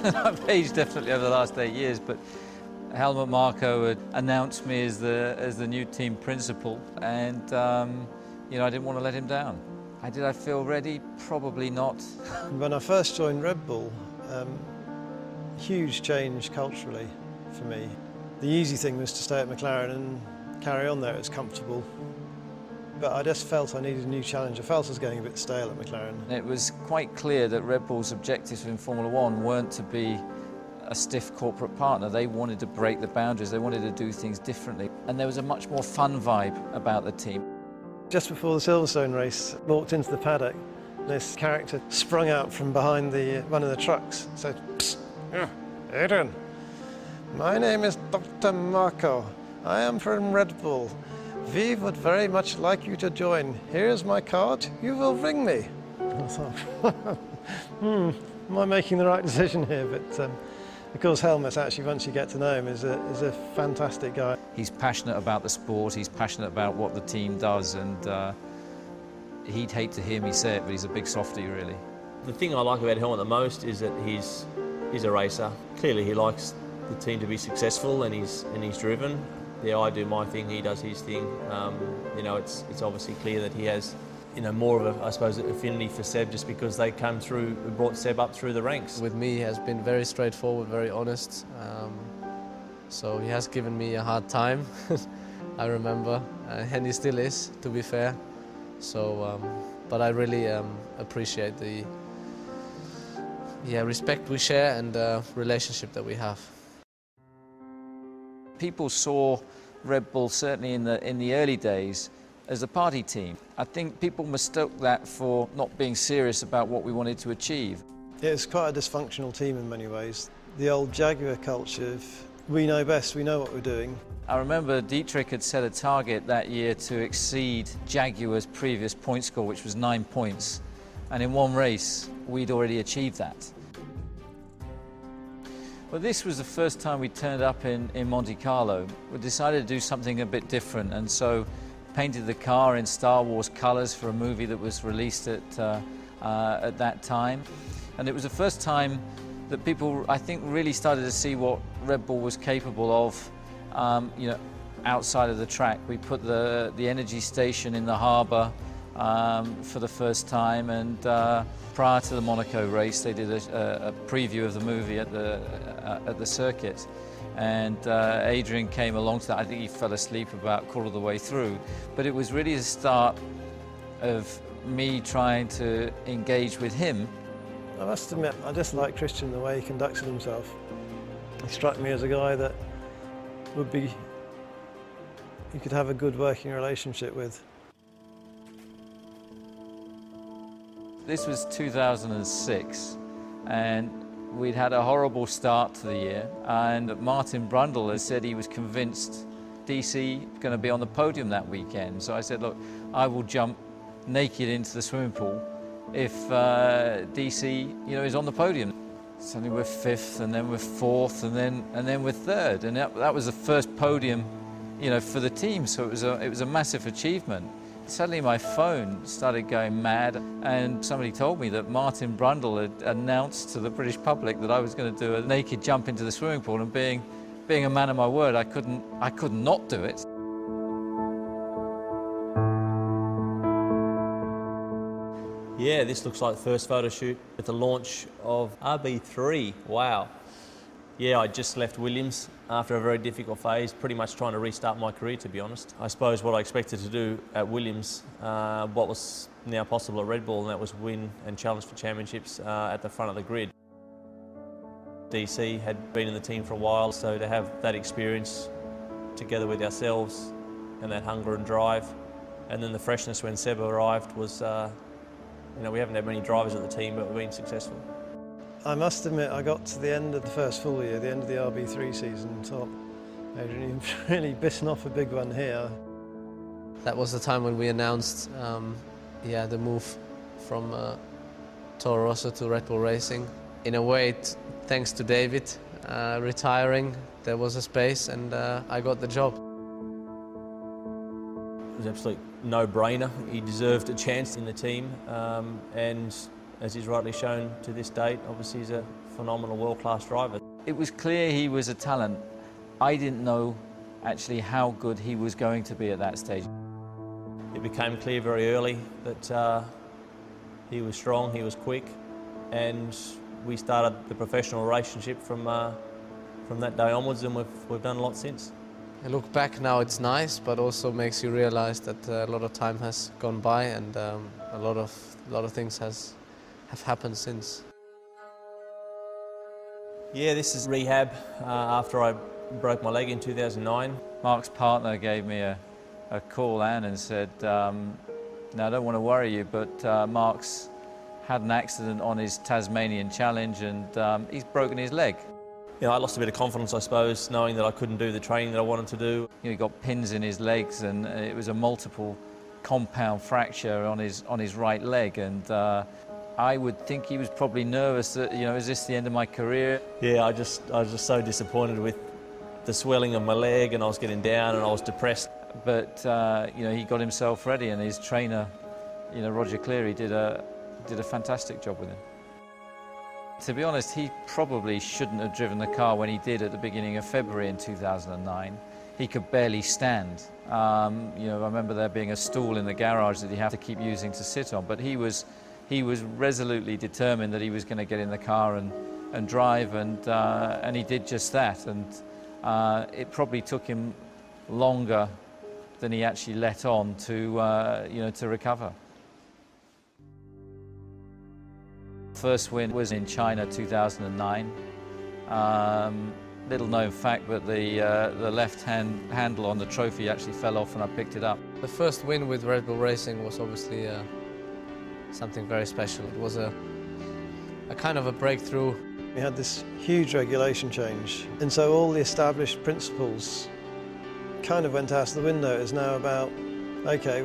I've aged definitely over the last 8 years, but Helmut Marko had announced me as the new team principal, and you know, I didn't want to let him down. Did I feel ready? Probably not. When I first joined Red Bull, huge change culturally for me. The easy thing was to stay at McLaren and carry on there. It was comfortable. But I just felt I needed a new challenge. I felt I was getting a bit stale at McLaren. It was quite clear that Red Bull's objectives in Formula One weren't to be a stiff corporate partner. They wanted to break the boundaries. They wanted to do things differently. And there was a much more fun vibe about the team. Just before the Silverstone race, I walked into the paddock. This character sprung out from behind one of the trucks and said, "Psst, yeah, Adrian, my name is Dr. Marko. I am from Red Bull. We would very much like you to join. Here's my card. You will ring me." I thought, am I making the right decision here? But of course, Helmut, actually, once you get to know him, is a fantastic guy. He's passionate about the sport. He's passionate about what the team does, and he'd hate to hear me say it, but he's a big softie, really. The thing I like about Helmut the most is that he's a racer. Clearly, he likes the team to be successful, and he's driven. Yeah, I do my thing, he does his thing. You know, it's obviously clear that he has, you know, more of a, I suppose, affinity for Seb just because they come through, brought Seb up through the ranks. With me, he has been very straightforward, very honest. So he has given me a hard time, I remember, and he still is, to be fair. So, but I really appreciate the respect we share and the relationship that we have. People saw Red Bull, certainly in the early days, as a party team. I think people mistook that for not being serious about what we wanted to achieve. It's quite a dysfunctional team in many ways. The old Jaguar culture of we know best, we know what we're doing. I remember Dietrich had set a target that year to exceed Jaguar's previous point score, which was 9 points. And in one race, we'd already achieved that. Well, this was the first time we turned up in Monte Carlo. We decided to do something a bit different, and so painted the car in Star Wars colours for a movie that was released at that time. And it was the first time that people, I think, really started to see what Red Bull was capable of, you know, outside of the track. We put the energy station in the harbour for the first time, and prior to the Monaco race, they did a preview of the movie at the circuit, and Adrian came along to that. I think he fell asleep about a quarter of the way through, but it was really the start of me trying to engage with him. I must admit, I just like Christian the way he conducted himself. He struck me as a guy that you could have a good working relationship with. This was 2006, and we'd had a horrible start to the year, and Martin Brundle has said he was convinced DC was going to be on the podium that weekend. So I said, look, I will jump naked into the swimming pool if DC, you know, is on the podium. Suddenly we're fifth, and then we're fourth, and then we're third, and that was the first podium, you know, for the team. So it was a massive achievement. Suddenly my phone started going mad, and somebody told me that Martin Brundle had announced to the British public that I was going to do a naked jump into the swimming pool, and being a man of my word, I couldn't not do it. Yeah, this looks like the first photo shoot at the launch of RB3. Wow. Yeah, I just left Williams after a very difficult phase, pretty much trying to restart my career, to be honest. I suppose what I expected to do at Williams, what was now possible at Red Bull, and that was win and challenge for championships at the front of the grid. DC had been in the team for a while, so to have that experience together with ourselves and that hunger and drive, and then the freshness when Seb arrived was, you know, we haven't had many drivers at the team, but we've been successful. I must admit, I got to the end of the first full year, the end of the RB3 season, and thought, Adrian, you've really bitten off a big one here. That was the time when we announced the move from Toro Rosso to Red Bull Racing. In a way, thanks to David retiring, there was a space, and I got the job. It was absolutely no-brainer. He deserved a chance in the team, and as he's rightly shown to this date. Obviously he's a phenomenal world-class driver. It was clear he was a talent. I didn't know actually how good he was going to be at that stage. It became clear very early that he was strong, he was quick, and we started the professional relationship from that day onwards, and we've done a lot since. I look back now, it's nice, but also makes you realise that a lot of time has gone by, and a lot of things have happened since. Yeah, this is rehab after I broke my leg in 2009. Mark's partner gave me a call, Anne, and said, "Now I don't want to worry you, but Mark's had an accident on his Tasmanian challenge, and he's broken his leg." You know, I lost a bit of confidence, I suppose, knowing that I couldn't do the training that I wanted to do. You know, he got pins in his legs, and it was a multiple compound fracture on his right leg, and I would think he was probably nervous that, you know, is this the end of my career? Yeah, I was just so disappointed with the swelling of my leg, and I was getting down and I was depressed. But you know, he got himself ready, and his trainer, you know, Roger Cleary, did a fantastic job with him. To be honest, he probably shouldn't have driven the car when he did at the beginning of February in 2009. He could barely stand. You know, I remember there being a stool in the garage that he had to keep using to sit on, but he was resolutely determined that he was going to get in the car and drive, and he did just that. And it probably took him longer than he actually let on to you know, to recover. First win was in China 2009. Little known fact, but the left handle on the trophy actually fell off when I picked it up. The first win with Red Bull Racing was obviously something very special. It was a kind of a breakthrough. We had this huge regulation change, and so all the established principles kind of went out the window. It's now about, okay,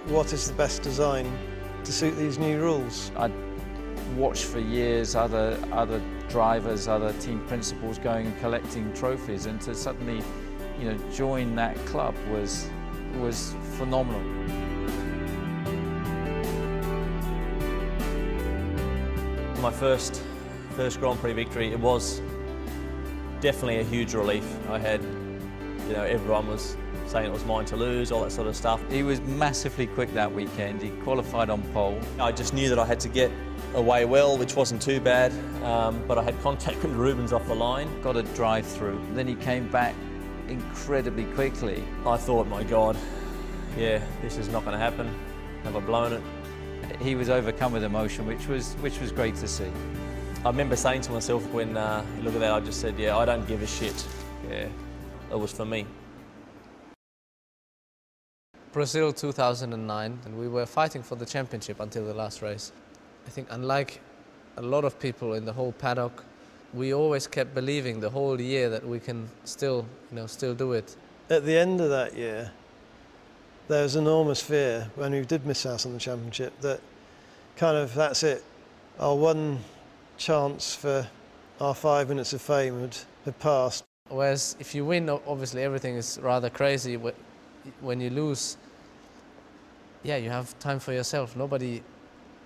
what is the best design to suit these new rules? I'd watched for years other drivers, other team principals going and collecting trophies, and to suddenly, you know, join that club was phenomenal. My first Grand Prix victory, it was definitely a huge relief. I had, you know, everyone was saying it was mine to lose, all that sort of stuff. He was massively quick that weekend. He qualified on pole. I just knew that I had to get away well, which wasn't too bad, but I had contact with Rubens off the line. Got a drive through. Then he came back incredibly quickly. I thought, my God, yeah, this is not going to happen. Have I blown it? He was overcome with emotion, which was great to see. I remember saying to myself when you look at that, I just said, yeah, I don't give a shit. Yeah, it was for me. Brazil 2009, and we were fighting for the championship until the last race. I think unlike a lot of people in the whole paddock, we always kept believing the whole year that we can still do it. At the end of that year, there was enormous fear when we did miss out on the championship that kind of, that's it. Our one chance for our 5 minutes of fame had passed. Whereas if you win, obviously everything is rather crazy. When you lose, yeah, you have time for yourself. Nobody,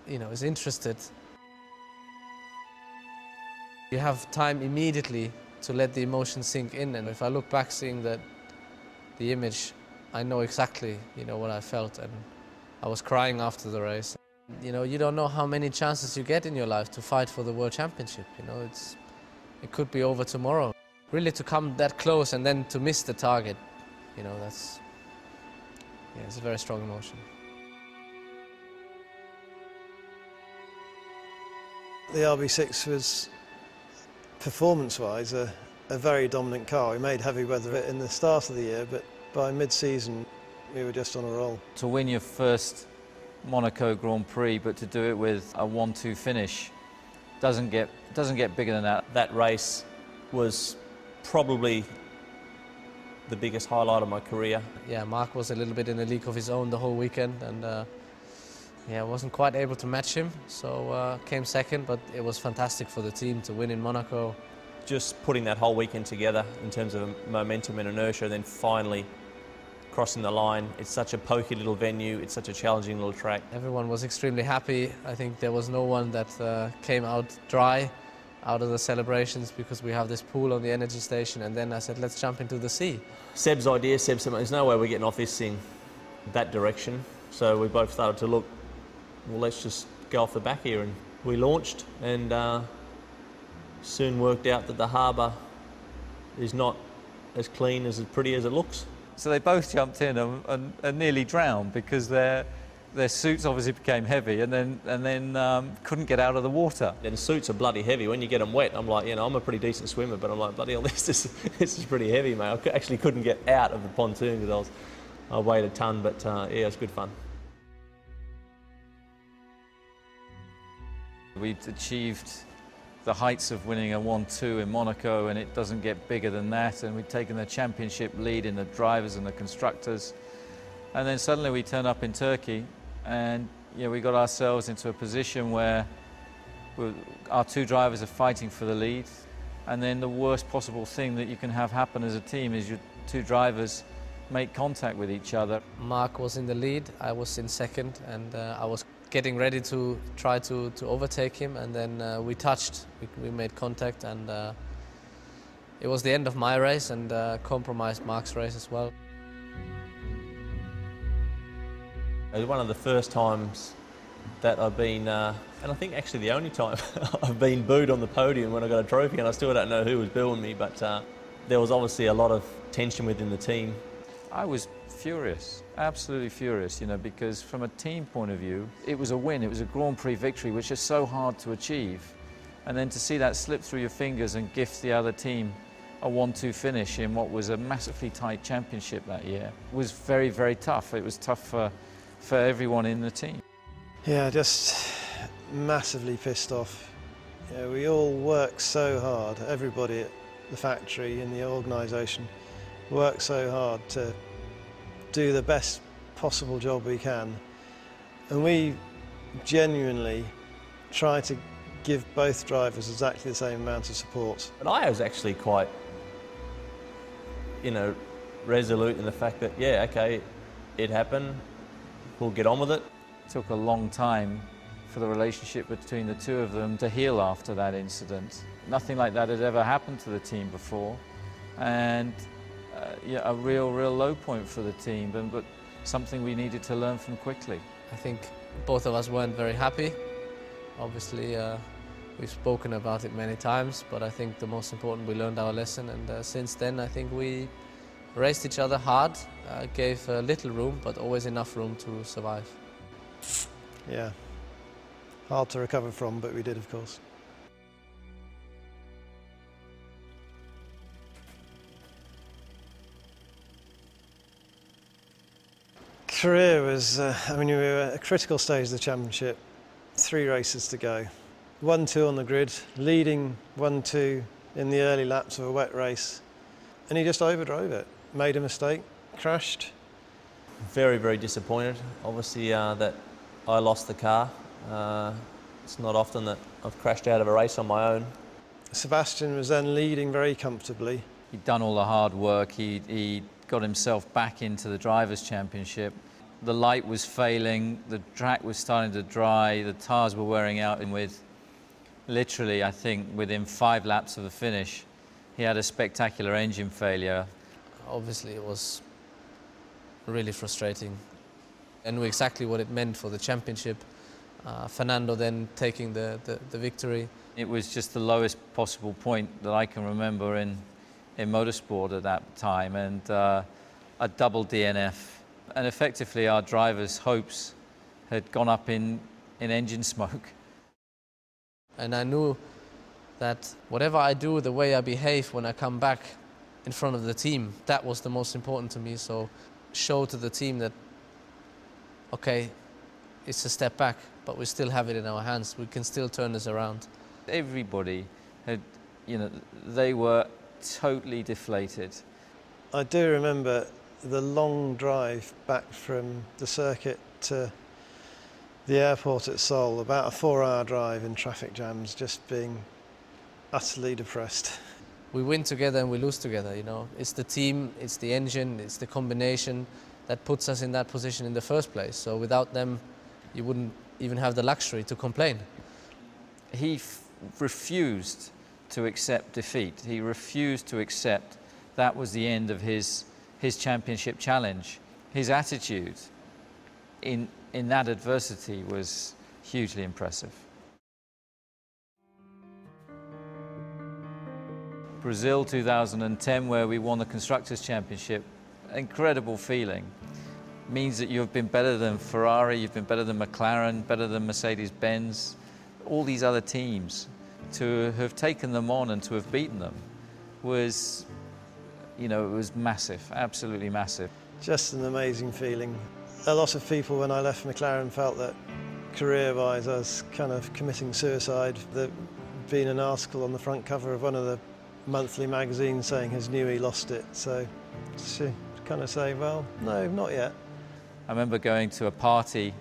you know, is interested. You have time immediately to let the emotion sink in. And if I look back, seeing the image, I know exactly, you know, what I felt, and I was crying after the race. You know, you don't know how many chances you get in your life to fight for the World Championship. You know, it could be over tomorrow. Really, to come that close and then to miss the target, you know, it's a very strong emotion. The RB6 was, performance-wise, a very dominant car. We made heavy weather of it in the start of the year, but by mid-season, we were just on a roll. To win your first Monaco Grand Prix, but to do it with a 1-2 finish, doesn't get bigger than that. That race was probably the biggest highlight of my career. Yeah, Mark was a little bit in a league of his own the whole weekend, and yeah, I wasn't quite able to match him, so came second, but it was fantastic for the team to win in Monaco. Just putting that whole weekend together in terms of momentum and inertia, then finally crossing the line. It's such a pokey little venue. It's such a challenging little track. Everyone was extremely happy. I think there was no one that came out dry out of the celebrations because we have this pool on the energy station, and then I said, let's jump into the sea. Seb's idea, Seb said, there's no way we're getting off this thing that direction. So we both started to look, well, let's just go off the back here. And we launched, and soon worked out that the harbour is not as clean, as pretty as it looks. So they both jumped in and nearly drowned because their suits obviously became heavy and then couldn't get out of the water. And the suits are bloody heavy. When you get them wet, I'm like, I'm a pretty decent swimmer, but I'm like, bloody hell, this is pretty heavy, mate. I actually couldn't get out of the pontoon because I weighed a ton, but yeah, it was good fun. We'd achieved the heights of winning a 1-2 in Monaco, and it doesn't get bigger than that, and we'd taken the championship lead in the drivers and the constructors. And then suddenly we turn up in Turkey, and we got ourselves into a position where our two drivers are fighting for the lead, and then the worst possible thing that you can have happen as a team is your two drivers make contact with each other. Mark was in the lead, I was in second, and I was getting ready to try to overtake him, and then we touched, we made contact, and it was the end of my race and compromised Mark's race as well. It was one of the first times that I've been, and I think actually the only time I've been booed on the podium when I got a trophy, and I still don't know who was booing me, but there was obviously a lot of tension within the team. I was furious, absolutely furious, because from a team point of view, it was a win, it was a Grand Prix victory, which is so hard to achieve. And then to see that slip through your fingers and gift the other team a 1-2 finish in what was a massively tight championship that year was very, very tough. It was tough for everyone in the team. Yeah, just massively pissed off. We all work so hard, everybody at the factory and the organisation work so hard to do the best possible job we can, and we genuinely try to give both drivers exactly the same amount of support. But I was actually quite, resolute in the fact that, yeah, okay, it happened, we'll get on with it. It took a long time for the relationship between the two of them to heal after that incident. Nothing like that had ever happened to the team before, and a real low point for the team, but something we needed to learn from quickly. I think both of us weren't very happy. Obviously, we've spoken about it many times, but I think the most important, we learned our lesson, and since then I think we raced each other hard, gave little room, but always enough room to survive. Yeah, hard to recover from, but we did, of course. Career was, we were at a critical stage of the championship, 3 races to go. 1-2 on the grid, leading 1-2 in the early laps of a wet race, and he just overdrove it, made a mistake, crashed. Very, very disappointed, obviously, that I lost the car. It's not often that I've crashed out of a race on my own. Sebastian was then leading very comfortably. He'd done all the hard work, he got himself back into the Drivers' Championship. The light was failing, the track was starting to dry, the tyres were wearing out, and with literally, I think, within 5 laps of the finish, he had a spectacular engine failure. Obviously it was really frustrating. I knew exactly what it meant for the championship. Fernando then taking the victory. It was just the lowest possible point that I can remember in motorsport at that time, and a double DNF. And effectively our drivers' hopes had gone up in engine smoke. And I knew that whatever I do, the way I behave when I come back in front of the team, that was the most important to me. So show to the team that, okay, it's a step back, but we still have it in our hands. We can still turn this around. Everybody had, they were totally deflated. I do remember the long drive back from the circuit to the airport at Seoul, about a 4-hour drive in traffic jams, just being utterly depressed. we win together and we lose together, you know. It's the team, it's the engine, it's the combination that puts us in that position in the first place. So without them, you wouldn't even have the luxury to complain. He refused to accept defeat. He refused to accept that was the end of his championship challenge. His attitude in that adversity was hugely impressive. Brazil 2010, where we won the Constructors' Championship, incredible feeling. Means that you've been better than Ferrari, you've been better than McLaren, better than Mercedes-Benz, all these other teams. To have taken them on and to have beaten them was, you know, it was massive, absolutely massive. Just an amazing feeling. A lot of people when I left McLaren felt that career-wise I was kind of committing suicide. There'd been an article on the front cover of one of the monthly magazines saying has Newey lost it, so to kind of say, well, no, not yet. I remember going to a party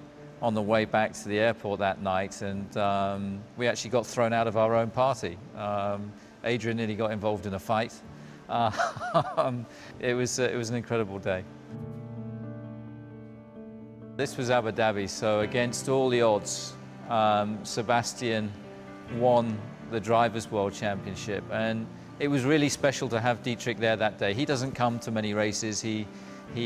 on the way back to the airport that night, and we actually got thrown out of our own party. Adrian nearly got involved in a fight. It was an incredible day. This was Abu Dhabi, so against all the odds, Sebastian won the Drivers' World Championship, and it was really special to have Dietrich there that day. He doesn't come to many races. He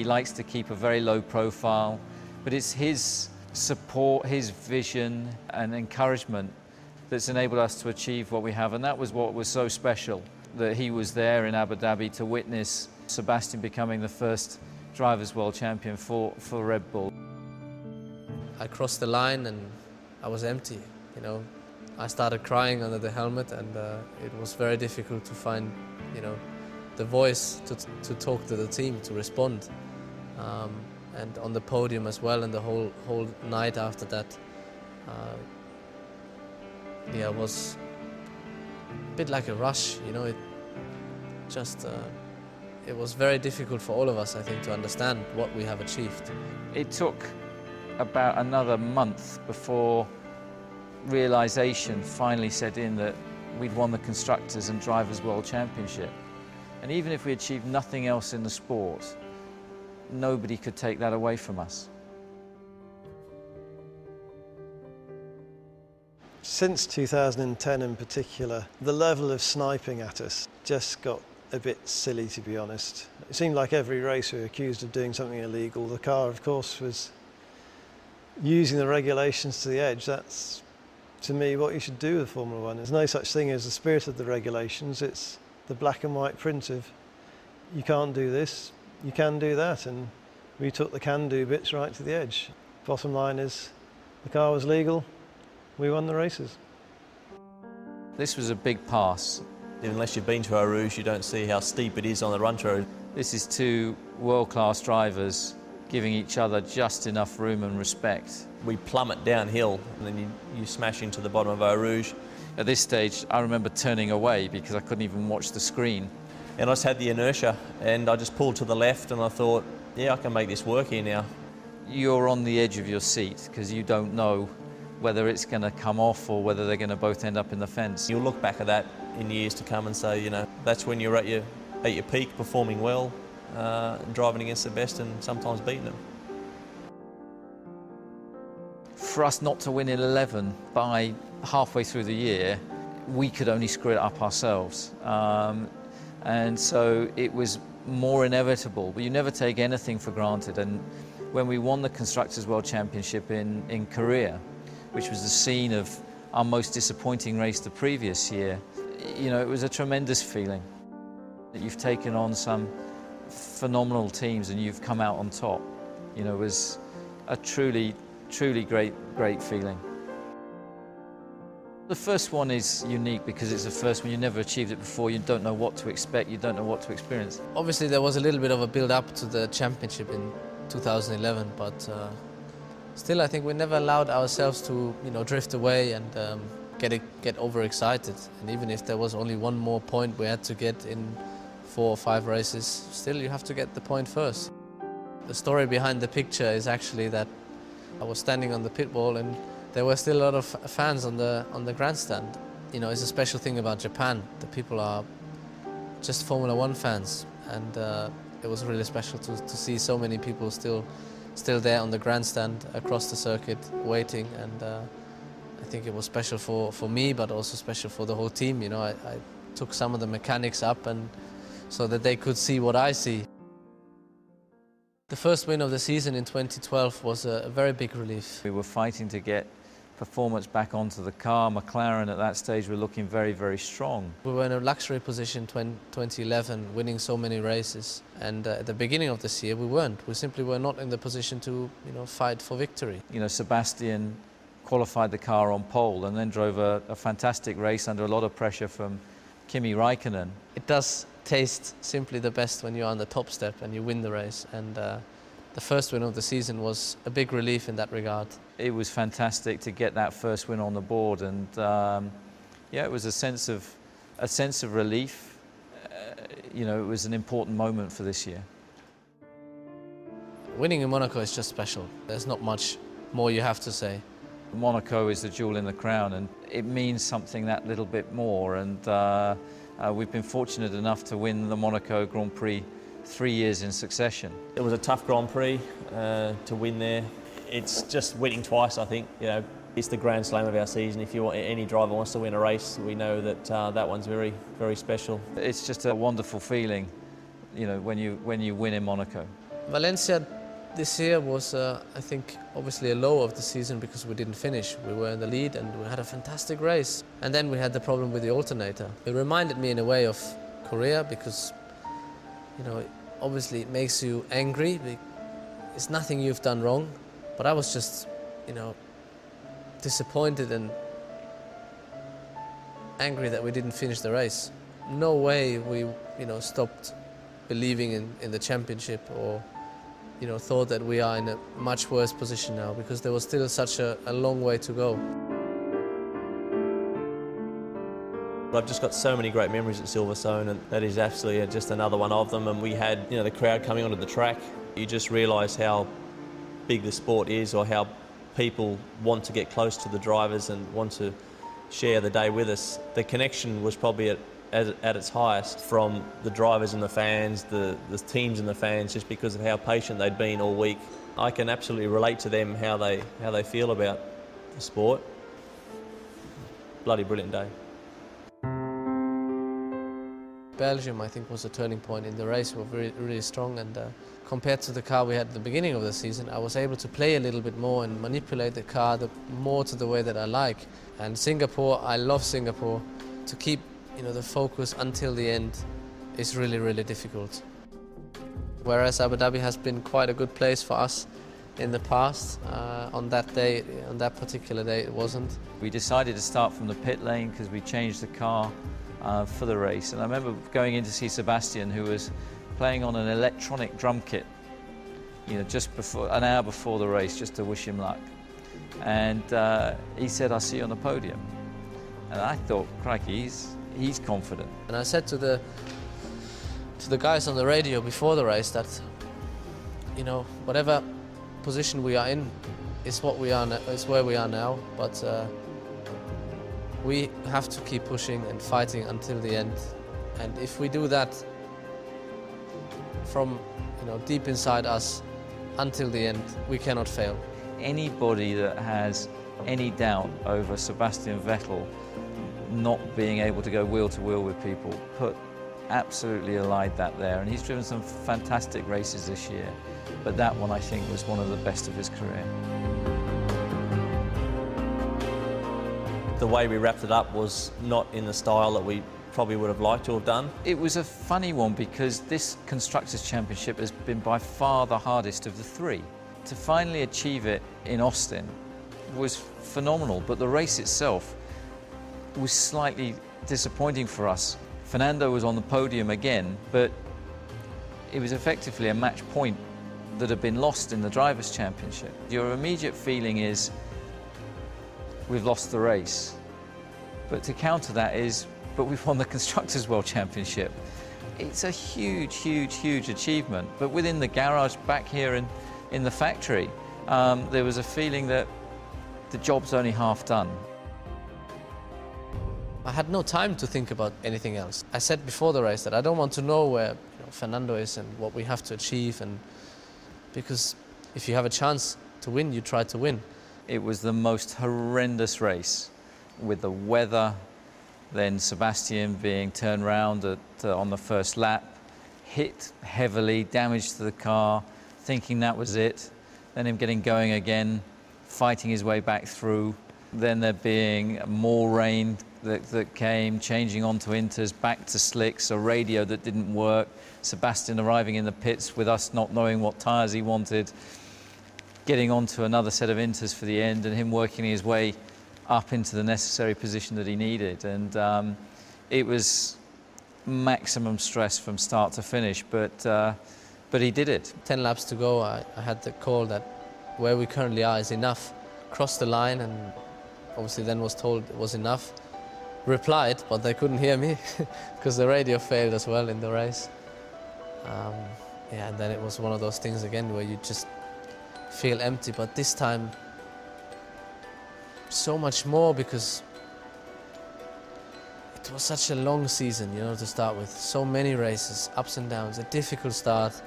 likes to keep a very low profile, but it's his support, his vision and encouragement that's enabled us to achieve what we have, and that was what was so special, that he was there in Abu Dhabi to witness Sebastian becoming the first Drivers' World Champion for Red Bull. I crossed the line and I was empty, you know. I started crying under the helmet, and it was very difficult to find, you know, the voice to talk to the team, to respond. And on the podium as well, and the whole night after that, yeah, it was a bit like a rush, you know. It just it was very difficult for all of us, I think, to understand what we have achieved. It took about another month before realization finally set in that we'd won the Constructors and Drivers' World Championship. And even if we achieved nothing else in the sport, nobody could take that away from us. Since 2010 in particular, the level of sniping at us just got a bit silly, to be honest. It seemed like every race we were accused of doing something illegal. The car, of course, was using the regulations to the edge. That's, to me, what you should do with Formula One. There's no such thing as the spirit of the regulations. It's the black and white print of you can't do this, you can do that, and we took the can-do bits right to the edge. Bottom line is, the car was legal, we won the races. This was a big pass. Unless you've been to Eau Rouge, you don't see how steep it is on the run road. This is two world-class drivers giving each other just enough room and respect. We plummet downhill, and then you smash into the bottom of Eau Rouge. At this stage, I remember turning away because I couldn't even watch the screen. And I just had the inertia, and I just pulled to the left, and I thought, yeah, I can make this work here now. You're on the edge of your seat because you don't know whether it's going to come off or whether they're going to both end up in the fence. You'll look back at that in years to come and say, you know, that's when you're at your peak, performing well, driving against the best and sometimes beating them. For us not to win in 11 by halfway through the year, we could only screw it up ourselves. And so it was more inevitable, but you never take anything for granted. And when we won the Constructors' World Championship in Korea, which was the scene of our most disappointing race the previous year, you know, it was a tremendous feeling that you've taken on some phenomenal teams and you've come out on top. You know, it was a truly great feeling. The first one is unique because it's the first one. You never achieved it before. You don't know what to expect. You don't know what to experience. Obviously, there was a little bit of a build-up to the championship in 2011, but still, I think we never allowed ourselves to, you know, drift away and get overexcited. And even if there was only one more point we had to get in 4 or 5 races, still you have to get the point first. The story behind the picture is actually that I was standing on the pit wall and there were still a lot of fans on the grandstand. You know, it's a special thing about Japan. The people are just Formula One fans, and it was really special to see so many people still there on the grandstand across the circuit waiting, and I think it was special for me, but also special for the whole team. You know, I took some of the mechanics up and so that they could see what I see. The first win of the season in 2012 was a very big relief. We were fighting to get performance back onto the car. McLaren at that stage were looking very, very strong. We were in a luxury position 2011, winning so many races, and at the beginning of this year we weren't. We simply were not in the position to, you know, fight for victory. You know, Sebastian qualified the car on pole and then drove a fantastic race under a lot of pressure from Kimi Raikkonen. It does taste simply the best when you're on the top step and you win the race, and the first win of the season was a big relief in that regard. It was fantastic to get that first win on the board, and yeah, it was a sense of relief. You know, it was an important moment for this year. Winning in Monaco is just special. There's not much more you have to say. Monaco is the jewel in the crown, and it means something that little bit more. And we've been fortunate enough to win the Monaco Grand Prix 3 years in succession. It was a tough Grand Prix to win there. It's just winning twice, I think. You know, it's the Grand Slam of our season. If any driver wants to win a race, we know that that one's very, very special. It's just a wonderful feeling, you know, when you win in Monaco. Valencia this year was, I think, obviously a low of the season because we didn't finish. We were in the lead and we had a fantastic race. And then we had the problem with the alternator. It reminded me in a way of Korea because, you know, obviously it makes you angry. It's nothing you've done wrong. But I was just, you know, disappointed and angry that we didn't finish the race. No way we, you know, stopped believing in the championship or, you know, thought that we are in a much worse position now because there was still such a long way to go. I've just got so many great memories at Silverstone, and that is absolutely just another one of them. And we had, you know, the crowd coming onto the track. You just realise how big the sport is, or how people want to get close to the drivers and want to share the day with us. The connection was probably at its highest from the drivers and the fans, the teams and the fans, just because of how patient they'd been all week. I can absolutely relate to them how they feel about the sport. Bloody brilliant day. Belgium, I think, was a turning point in the race. We were really strong, and compared to the car we had at the beginning of the season, I was able to play a little bit more and manipulate the car more to the way that I like. And Singapore, I love Singapore. To keep, you know, the focus until the end is really, really difficult. Whereas Abu Dhabi has been quite a good place for us in the past, on that particular day it wasn't. We decided to start from the pit lane because we changed the car for the race, and I remember going in to see Sebastian, who was playing on an electronic drum kit, you know, just before, an hour before the race, just to wish him luck. And he said, "I'll see you on the podium." And I thought, crikey, he's confident. And I said to the guys on the radio before the race that, you know, whatever position we are in is what we are, is where we are now, but we have to keep pushing and fighting until the end. And if we do that from, you know, deep inside us until the end, we cannot fail. Anybody that has any doubt over Sebastian Vettel not being able to go wheel to wheel with people, absolutely allied that there. And he's driven some fantastic races this year, but that one I think was one of the best of his career. The way we wrapped it up was not in the style that we probably would have liked to have done. It was a funny one because this Constructors' Championship has been by far the hardest of the three. To finally achieve it in Austin was phenomenal, but the race itself was slightly disappointing for us. Fernando was on the podium again, but it was effectively a match point that had been lost in the Drivers' Championship. Your immediate feeling is, we've lost the race. But to counter that is, but we've won the Constructors' World Championship. It's a huge, huge, huge achievement. But within the garage back here in the factory, there was a feeling that the job's only half done. I had no time to think about anything else. I said before the race that I don't want to know where Fernando is and what we have to achieve, and because if you have a chance to win, you try to win. It was the most horrendous race with the weather, then Sebastian being turned round on the first lap, hit heavily, damage to the car, thinking that was it, then him getting going again, fighting his way back through, then there being more rain that came, changing onto inters, back to slicks, a radio that didn't work, Sebastian arriving in the pits with us not knowing what tyres he wanted, getting onto another set of inters for the end, and him working his way up into the necessary position that he needed. And it was maximum stress from start to finish, but he did it. 10 laps to go, I had the call that where we currently are is enough. Crossed the line and obviously then was told it was enough. Replied, but they couldn't hear me because the radio failed as well in the race. Yeah, and then it was one of those things again where you just feel empty, but this time so much more, because it was such a long season, you know, to start with. So many races, ups and downs, a difficult start.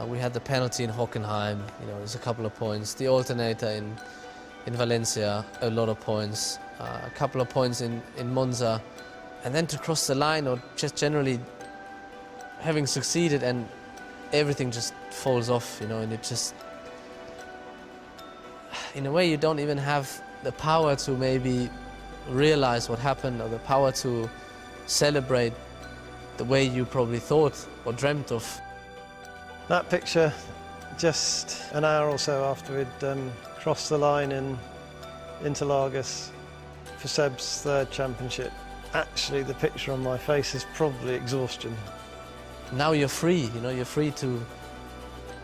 We had the penalty in Hockenheim, you know, there's a couple of points. The alternator in Valencia, a lot of points. A couple of points in Monza. And then to cross the line, or just generally having succeeded, and everything just falls off, you know, and it just... In a way, you don't even have the power to maybe realize what happened, or the power to celebrate the way you probably thought or dreamt of. That picture, just an hour or so after we'd crossed the line in Interlagos for Seb's third championship. Actually, the picture on my face is probably exhaustion. Now you're free, you know, you're free to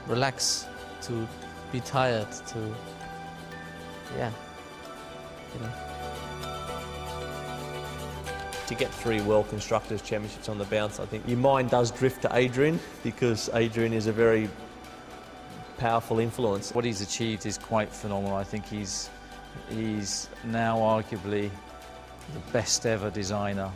relax, to be tired, to, yeah, you know. To get 3 World Constructors' Championships on the bounce, I think your mind does drift to Adrian, because Adrian is a very powerful influence. What he's achieved is quite phenomenal. I think he's now arguably the best ever designer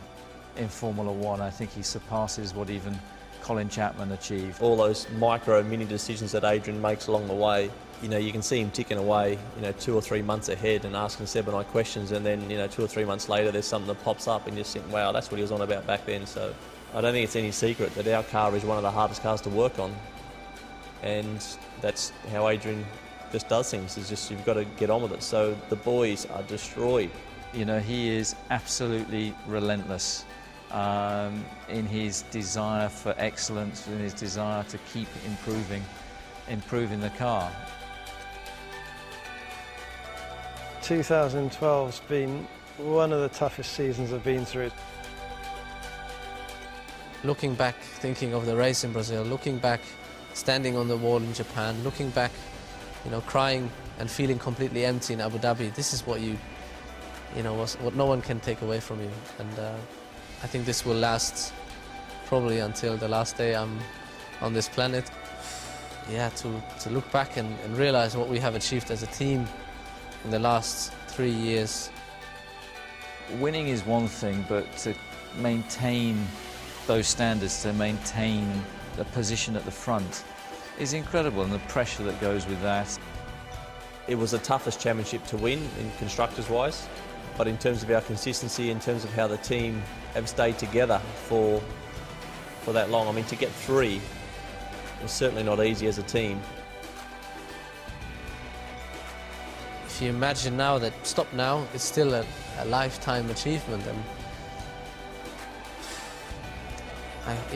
in Formula One. I think he surpasses what even Colin Chapman achieved. All those micro mini decisions that Adrian makes along the way, you know, you can see him ticking away, you know, 2 or 3 months ahead and asking Seb and I questions, and then, you know, 2 or 3 months later there's something that pops up and you just think, wow, that's what he was on about back then. So I don't think it's any secret that our car is one of the hardest cars to work on, and that's how Adrian just does things, is just you've got to get on with it. So the boys are destroyed. You know, he is absolutely relentless in his desire for excellence, in his desire to keep improving the car. 2012's been one of the toughest seasons I've been through. Looking back, thinking of the race in Brazil, looking back, standing on the wall in Japan, looking back, you know, crying and feeling completely empty in Abu Dhabi. This is what you know, what no one can take away from you. And I think this will last probably until the last day I'm on this planet. Yeah, to look back and realize what we have achieved as a team in the last 3 years. Winning is one thing, but to maintain those standards, to maintain the position at the front is incredible, and the pressure that goes with that. It was the toughest championship to win in constructors-wise, but in terms of our consistency, in terms of how the team have stayed together for that long, I mean, to get 3 was certainly not easy as a team. If you imagine now that stop now, it's still a lifetime achievement, and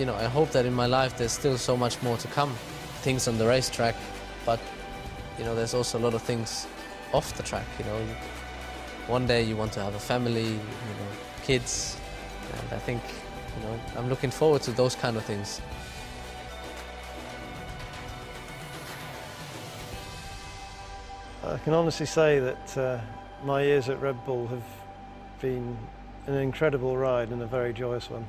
I hope that in my life there's still so much more to come. Things on the racetrack, but you know, there's also a lot of things off the track. You know, one day you want to have a family, you know, kids, and I think, you know, I'm looking forward to those kind of things. I can honestly say that my years at Red Bull have been an incredible ride and a very joyous one.